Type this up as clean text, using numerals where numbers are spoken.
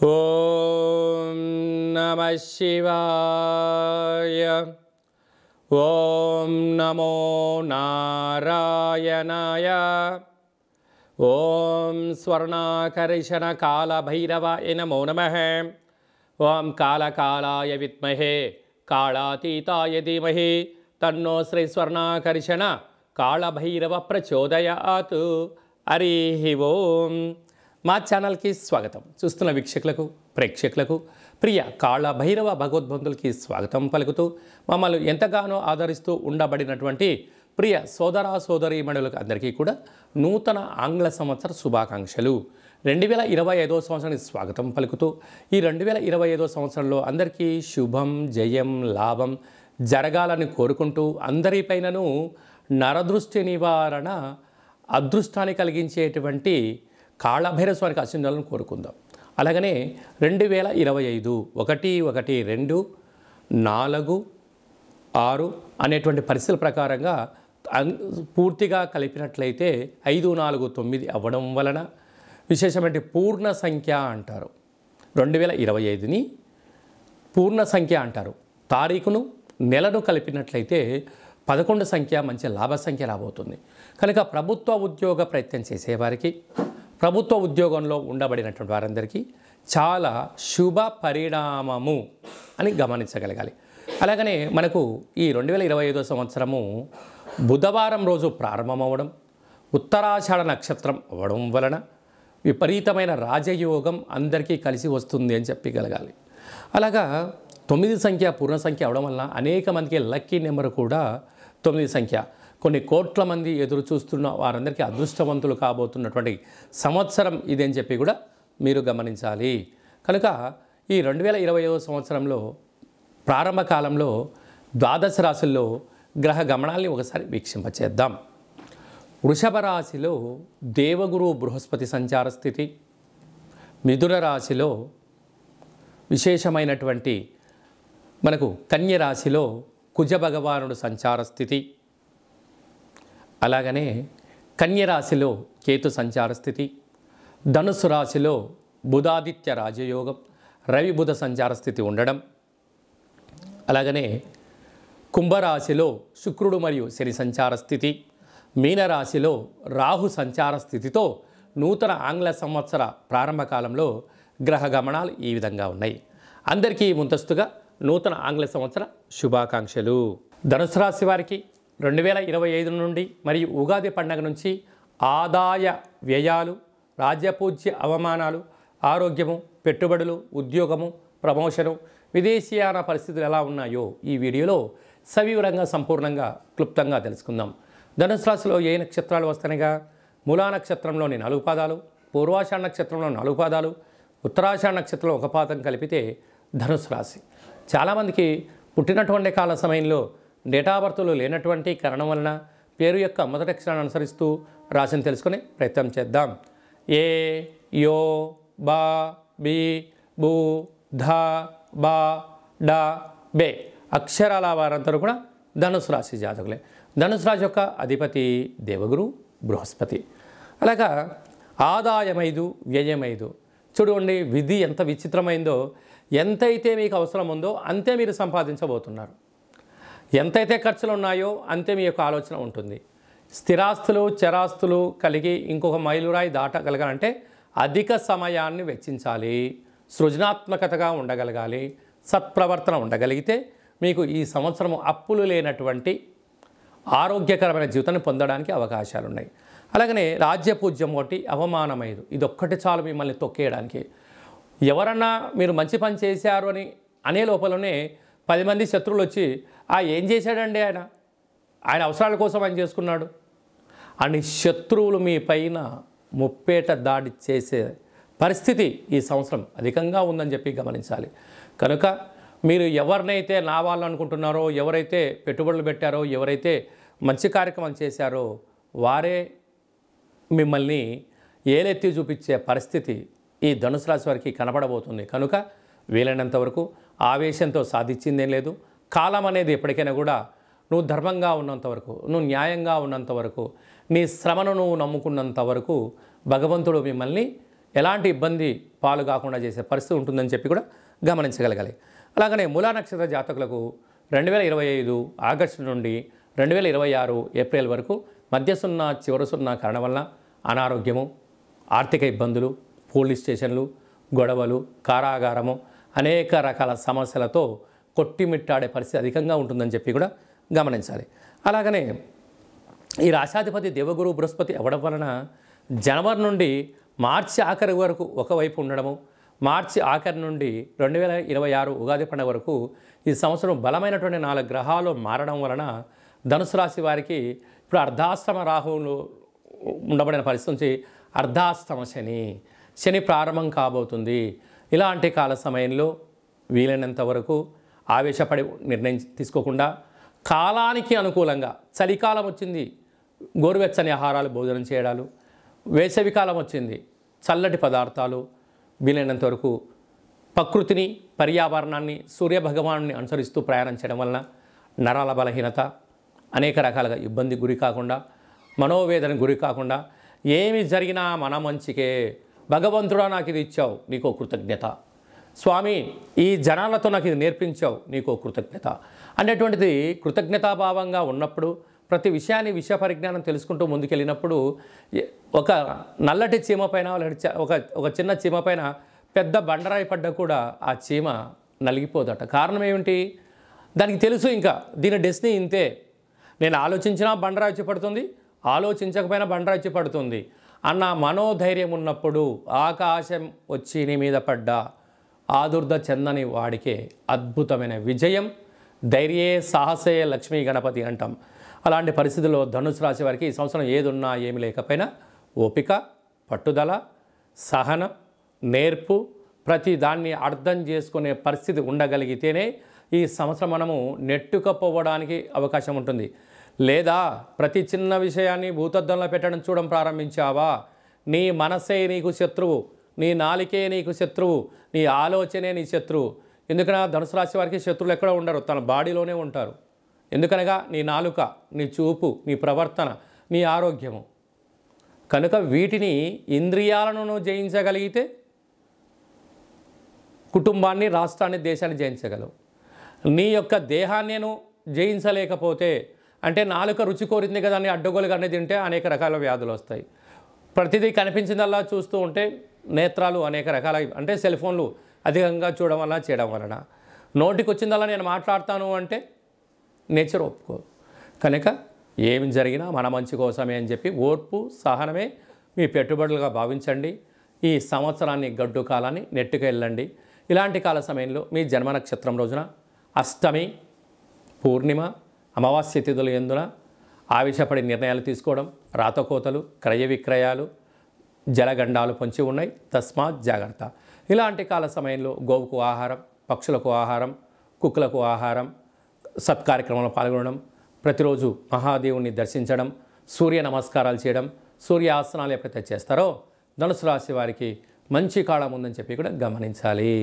ఓం నమః శివాయ. ఓం నమో నారాయణాయ. ఓం స్వర్ణాకర్షణ కాళభైరవాయ నమో నమః. ఓం కాళకాలాయ విద్మహే కాళాతీతాయ ధీమహి తన్నో శ్రీ స్వర్ణాకర్షణ కాళభైరవ ప్రచోదయాత్. హరి ఓం. మా ఛానల్కి స్వాగతం. చూస్తున్న వీక్షకులకు ప్రేక్షకులకు ప్రియ కాళభైరవ భగవద్బంధులకి స్వాగతం పలుకుతూ మమ్మల్ని ఎంతగానో ఆదరిస్తూ ఉండబడినటువంటి ప్రియ సోదర సోదరీమణులకు అందరికీ కూడా నూతన ఆంగ్ల సంవత్సర శుభాకాంక్షలు. 2025వ సంవత్సరానికి స్వాగతం పలుకుతూ ఈ 2025వ సంవత్సరంలో అందరికీ శుభం జయం లాభం జరగాలని కోరుకుంటూ అందరిపైనను నరదృష్టి నివారణ అదృష్టాన్ని కలిగించేటువంటి కాళభైరవ స్వామికి ఆశీర్వాదాలను కోరుకుందాం. అలాగనే 2025 1-1-2-4-6 అనేటువంటి పరిస్థితుల ప్రకారంగా పూర్తిగా కలిపినట్లయితే 5-4-9 అవ్వడం వలన విశేషమైన పూర్ణ సంఖ్య అంటారు. 2025ని పూర్ణ సంఖ్య అంటారు. తారీఖును నెలను కలిపినట్లయితే 11 సంఖ్య మంచి లాభ సంఖ్య రాబోతుంది. కనుక ప్రభుత్వ ఉద్యోగ ప్రయత్నం చేసేవారికి ప్రభుత్వ ఉద్యోగంలో ఉండబడినటువంటి వారందరికీ చాలా శుభ పరిణామము అని గమనించగలగాలి. అలాగనే మనకు ఈ 2025వ సంవత్సరము బుధవారం రోజు ప్రారంభమవడం, ఉత్తరాషాఢ నక్షత్రం అవ్వడం వలన విపరీతమైన రాజయోగం అందరికీ కలిసి వస్తుంది అని చెప్పగలగాలి. అలాగా 9 సంఖ్య పూర్ణ సంఖ్య అవడం వలన అనేక మందికి లక్కీ నెంబర్ కూడా 9 సంఖ్య. కొన్ని కోట్ల మంది ఎదురు చూస్తున్న వారందరికీ అదృష్టవంతులు కాబోతున్నటువంటి సంవత్సరం ఇదని చెప్పి కూడా మీరు గమనించాలి. కనుక ఈ 2025వ సంవత్సరంలో ప్రారంభ కాలంలో ద్వాదశ రాశుల్లో గ్రహ గమనాల్ని ఒకసారి వీక్షింపచేద్దాం. వృషభ రాశిలో దేవగురు బృహస్పతి సంచార స్థితి, మిథున రాశిలో విశేషమైనటువంటి మనకు కన్య రాశిలో కుజ భగవానుడు సంచార స్థితి, అలాగనే కన్య రాశిలో కేతు సంచార స్థితి, ధనుసు రాశిలో బుధాదిత్య రాజయోగం రవి బుధ సంచార స్థితి ఉండడం, అలాగనే కుంభరాశిలో శుక్రుడు మరియు శని సంచార స్థితి, మీనరాశిలో రాహు సంచార స్థితితో నూతన ఆంగ్ల సంవత్సర ప్రారంభ కాలంలో గ్రహ గమనాలు ఈ విధంగా ఉన్నాయి. అందరికీ ముందస్తుగా నూతన ఆంగ్ల సంవత్సర శుభాకాంక్షలు. ధనుసు రాశి వారికి 2025 నుండి మరియు ఉగాది పండగ నుంచి ఆదాయ వ్యయాలు, రాజ్యపూజ్య అవమానాలు, ఆరోగ్యము, పెట్టుబడులు, ఉద్యోగము, ప్రమోషను, విదేశీయాన పరిస్థితులు ఎలా ఉన్నాయో ఈ వీడియోలో సవివరంగా సంపూర్ణంగా క్లుప్తంగా తెలుసుకుందాం. ధనుసు రాశిలో ఏ నక్షత్రాలు వస్తాయిగా మూలా నక్షత్రంలోని 4 పాదాలు, పూర్వాషాఢ నక్షత్రంలో 4 పాదాలు, ఉత్తరాషాఢ నక్షత్రంలో 1 పాదం కలిపితే ధనుసు రాశి. చాలామందికి పుట్టినటువంటి కాల సమయంలో డేటా బర్త్లు లేనటువంటి కారణం వలన పేరు యొక్క మొదటి అక్షరాన్ని అనుసరిస్తూ రాశిని తెలుసుకునే ప్రయత్నం చేద్దాం. ఏ, యో, బా, బి, బు, ధ, బా, డ, బే అక్షరాల వారందరూ కూడా ధనుసు రాశి జాతకులే. ధనుసు రాశి యొక్క అధిపతి దేవగురు బృహస్పతి. అలాగా ఆదాయం 5, వ్యయం 5. చూడండి విధి ఎంత విచిత్రమైందో. ఎంతైతే మీకు అవసరం ఉందో అంతే మీరు సంపాదించబోతున్నారు. ఎంతైతే ఖర్చులు ఉన్నాయో అంతే మీ యొక్క ఆలోచన ఉంటుంది. స్థిరాస్తులు చరాస్తులు కలిగి ఇంకొక మైలురాయి దాటగలగాలంటే అధిక సమయాన్ని వెచ్చించాలి, సృజనాత్మకతగా ఉండగలగాలి, సత్ప్రవర్తన ఉండగలిగితే మీకు ఈ సంవత్సరం అప్పులు లేనటువంటి ఆరోగ్యకరమైన జీవితాన్ని పొందడానికి అవకాశాలు ఉన్నాయి. అలాగనే రాజ్యపూజ్యం 1, అవమానం 5. ఇదొక్కటి చాలు మిమ్మల్ని తొక్కేయడానికి. ఎవరన్నా మీరు మంచి పని చేశారు అని అనే లోపలనే 10 మంది శత్రువులు వచ్చి ఏం చేశాడండి ఆయన అవసరాల కోసం ఆయన చేసుకున్నాడు అని శత్రువులు మీ పైన ముప్పేట దాడి చేసే పరిస్థితి ఈ సంవత్సరం అధికంగా ఉందని చెప్పి గమనించాలి. కనుక మీరు ఎవరినైతే నా వాళ్ళు అనుకుంటున్నారో, ఎవరైతే పెట్టుబడులు పెట్టారో, ఎవరైతే మంచి కార్యక్రమాలు చేశారో వారే మిమ్మల్ని ఏలెత్తి చూపించే పరిస్థితి ఈ ధనుసు రాశి వారికి కనబడబోతుంది. కనుక వీలైనంత వరకు ఆవేశంతో సాధించిందేం లేదు. కాలం అనేది ఎప్పటికైనా కూడా నువ్వు ధర్మంగా ఉన్నంత వరకు, నువ్వు న్యాయంగా ఉన్నంత వరకు, నీ శ్రమను నువ్వు నమ్ముకున్నంత వరకు భగవంతుడు మిమ్మల్ని ఎలాంటి ఇబ్బంది పాలు కాకుండా చేసే పరిస్థితి ఉంటుందని చెప్పి కూడా గమనించగలగాలి. అలాగనే మూలా నక్షత్ర జాతకులకు 2025 ఆగస్టు నుండి 2026 ఏప్రిల్ వరకు మధ్య సున్నా చివరి సున్నా కారణం వల్ల అనారోగ్యము, ఆర్థిక ఇబ్బందులు, పోలీస్ స్టేషన్లు, గొడవలు, కారాగారము, అనేక రకాల సమస్యలతో కొట్టిమిట్టాడే పరిస్థితి అధికంగా ఉంటుందని చెప్పి కూడా గమనించాలి. అలాగనే ఈ రాశాధిపతి దేవగురు బృహస్పతి అవ్వడం వలన జనవరి నుండి మార్చి ఆఖరి వరకు ఒకవైపు ఉండడము, మార్చి ఆఖరి నుండి 2026 ఉగాది పండుగ వరకు ఈ సంవత్సరం బలమైనటువంటి 4 గ్రహాలు మారడం వలన ధనుసు రాశి వారికి ఇప్పుడు అర్ధాష్టమ రాహువులు ఉండబడిన పరిస్థితి నుంచి అర్ధాష్టమ శని ప్రారంభం కాబోతుంది. ఇలాంటి కాల సమయంలో వీలైనంత వరకు ఆవేశపడి నిర్ణయం తీసుకోకుండా కాలానికి అనుకూలంగా, చలికాలం వచ్చింది గోరువెచ్చని ఆహారాలు భోజనం చేయడాలు, వేసవికాలం వచ్చింది చల్లటి పదార్థాలు, వీలైనంత వరకు ప్రకృతిని, పర్యావరణాన్ని, సూర్యభగవాన్ని అనుసరిస్తూ ప్రయాణం చేయడం వలన నరాల బలహీనత, అనేక రకాలుగా ఇబ్బందికి గురి కాకుండా, మనోవేదన గురి కాకుండా, ఏమి జరిగినా మన మంచికే, భగవంతుడా నాకు ఇది ఇచ్చావు నీకో కృతజ్ఞత, స్వామి ఈ జనాలతో నాకు ఇది నేర్పించావు నీకో కృతజ్ఞత అనేటువంటిది కృతజ్ఞతాభావంగా ఉన్నప్పుడు, ప్రతి విషయాన్ని విషయ పరిజ్ఞానం తెలుసుకుంటూ ముందుకెళ్ళినప్పుడు ఒక నల్లటి చీమ పైన ఒక చిన్న చీమ పైన పెద్ద బండరాయి పడ్డా కూడా ఆ చీమ నలిగిపోదట. కారణం ఏమిటి? దానికి తెలుసు ఇంకా దీని డెస్టినీ ఇంతే, నేను ఆలోచించినా బండరాయి వచ్చి పడుతుంది, ఆలోచించకపోయినా బండరాయి వచ్చి పడుతుంది అన్న మనోధైర్యం ఉన్నప్పుడు ఆకాశం వచ్చి నీ మీద పడ్డా ఆదుర్ద చెందని వాడికే అద్భుతమైన విజయం, ధైర్యే సాహసే లక్ష్మీ గణపతి అంటాం. అలాంటి పరిస్థితుల్లో ధనుసు రాశి వారికి ఈ సంవత్సరం ఏదున్నా ఏమి లేకపోయినా ఓపిక, పట్టుదల, సహనం, నేర్పు, ప్రతి దాన్ని అర్థం చేసుకునే పరిస్థితి ఉండగలిగితేనే ఈ సంవత్సరం మనము నెట్టుకపోవడానికి అవకాశం ఉంటుంది. లేదా ప్రతి చిన్న విషయాన్ని భూతద్దంలో పెట్టడం చూడడం ప్రారంభించావా, నీ మనసే నీకు శత్రువు, నీ నాలికే నీకు శత్రువు, నీ ఆలోచనే నీ శత్రువు. ఎందుకనగా ధనుసు రాశి వారికి శత్రువులు ఎక్కడ ఉండరు, తన బాడీలోనే ఉంటారు. ఎందుకనగా నీ నాలుక, నీ చూపు, నీ ప్రవర్తన, నీ ఆరోగ్యము. కనుక వీటిని ఇంద్రియాలను జయించగలిగితే కుటుంబాన్ని, రాష్ట్రాన్ని, దేశాన్ని జయించగలవు. నీ యొక్క దేహాన్ని జయించలేకపోతే, అంటే నాలుక రుచి కోరింది కదా అని అడ్డగోలుగా అనేది తింటే అనేక రకాల వ్యాధులు వస్తాయి. ప్రతిదీ కనిపించిందల్లా చూస్తూ ఉంటే నేత్రాలు అనేక రకాల, అంటే సెల్ ఫోన్లు అధికంగా చూడడం వలన చేయడం వలన, నోటికి వచ్చిందల్లా నేను మాట్లాడతాను అంటే నేచర్ ఒప్పుకో. కనుక ఏమి జరిగినా మన మంచి కోసమే అని చెప్పి ఓర్పు, సహనమే మీ పెట్టుబడులుగా భావించండి. ఈ సంవత్సరాన్ని, గడ్డు కాలాన్ని నెట్టుకు వెళ్ళండి. ఇలాంటి కాల సమయంలో మీ జన్మ నక్షత్రం రోజున అష్టమి, పూర్ణిమ, అమావాస్య తిథులు ఎందున ఆవేశపడి నిర్ణయాలు తీసుకోవడం, రాతకోతలు, క్రయ విక్రయాలు, జలగండాలు పొంచి ఉన్నాయి, తస్మాత్ జాగ్రత్త. ఇలాంటి కాల సమయంలో గోవుకు ఆహారం, పక్షులకు ఆహారం, కుక్కలకు ఆహారం, సత్కార్యక్రమంలో పాల్గొనడం, ప్రతిరోజు మహాదేవుని దర్శించడం, సూర్య నమస్కారాలు చేయడం, సూర్య ఆసనాలు ఎప్పుడైతే చేస్తారో ధనుసు రాశి వారికి మంచి కాలం ఉందని చెప్పి కూడా గమనించాలి.